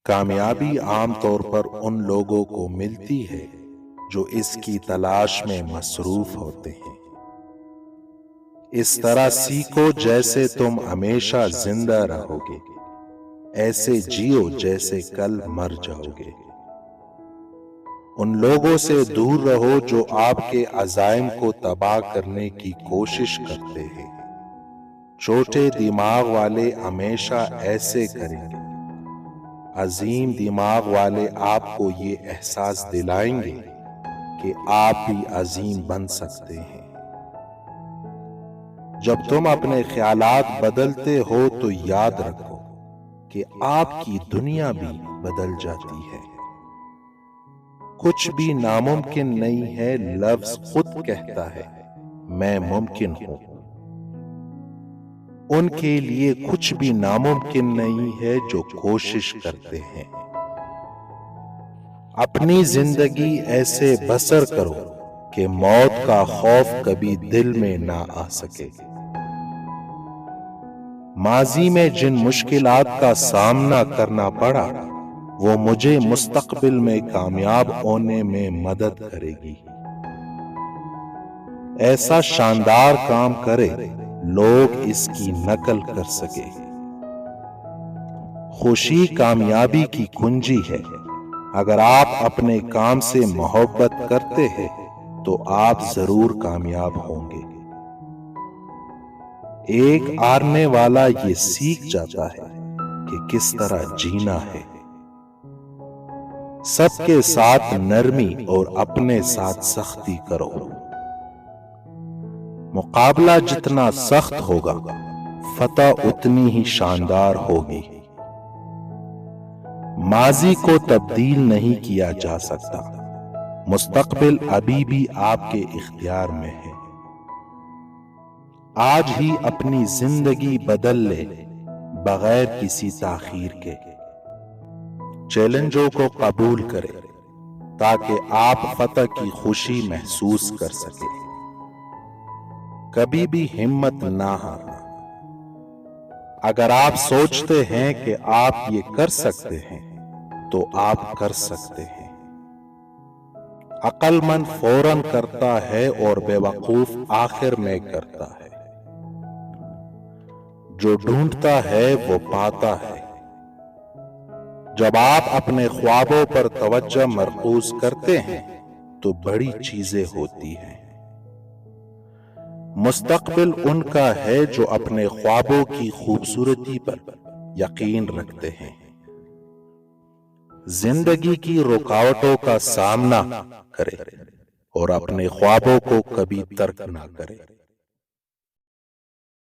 کامیابی عام طور پر ان لوگوں کو ملتی ہے جو اس کی تلاش میں مصروف ہوتے ہیں۔ اس طرح سیکھو جیسے تم ہمیشہ زندہ رہو گے، ایسے جیو جیسے کل مر جاؤ گے۔ ان لوگوں سے دور رہو جو آپ کے عزائم کو تباہ کرنے کی کوشش کرتے ہیں۔ چھوٹے دماغ والے ہمیشہ ایسے کریں گے۔ عظیم دماغ والے آپ کو یہ احساس دلائیں گے کہ آپ بھی عظیم بن سکتے ہیں۔ جب تم اپنے خیالات بدلتے ہو تو یاد رکھو کہ آپ کی دنیا بھی بدل جاتی ہے۔ کچھ بھی ناممکن نہیں ہے، لفظ خود کہتا ہے میں ممکن ہوں۔ ان کے لیے کچھ بھی ناممکن نہیں ہے جو کوشش کرتے ہیں۔ اپنی زندگی ایسے بسر کرو کہ موت کا خوف کبھی دل میں نہ آ سکے۔ ماضی میں جن مشکلات کا سامنا کرنا پڑا وہ مجھے مستقبل میں کامیاب ہونے میں مدد کرے گی۔ ایسا شاندار کام کرے لوگ اس کی نقل کر سکے۔ خوشی کامیابی کی کنجی ہے۔ اگر آپ اپنے کام سے محبت کرتے ہیں تو آپ ضرور کامیاب ہوں گے۔ ایک ہارنے والا یہ سیکھ جاتا ہے کہ کس طرح جینا ہے۔ سب کے ساتھ نرمی اور اپنے ساتھ سختی کرو۔ مقابلہ جتنا سخت ہوگا فتح اتنی ہی شاندار ہوگی۔ ماضی کو تبدیل نہیں کیا جا سکتا، مستقبل ابھی بھی آپ کے اختیار میں ہے۔ آج ہی اپنی زندگی بدل لے بغیر کسی تاخیر کے۔ چیلنجوں کو قبول کرے تاکہ آپ فتح کی خوشی محسوس کر سکیں۔ کبھی بھی ہمت نہ ہارنا۔ اگر آپ سوچتے ہیں کہ آپ یہ کر سکتے ہیں تو آپ کر سکتے ہیں۔ عقل مند فوراً کرتا ہے اور بے وقوف آخر میں کرتا ہے۔ جو ڈھونڈتا ہے وہ پاتا ہے۔ جب آپ اپنے خوابوں پر توجہ مرکوز کرتے ہیں تو بڑی چیزیں ہوتی ہیں۔ مستقبل ان کا ہے جو اپنے خوابوں کی خوبصورتی پر یقین رکھتے ہیں۔ زندگی کی رکاوٹوں کا سامنا کرے اور اپنے خوابوں کو کبھی ترک نہ کرے۔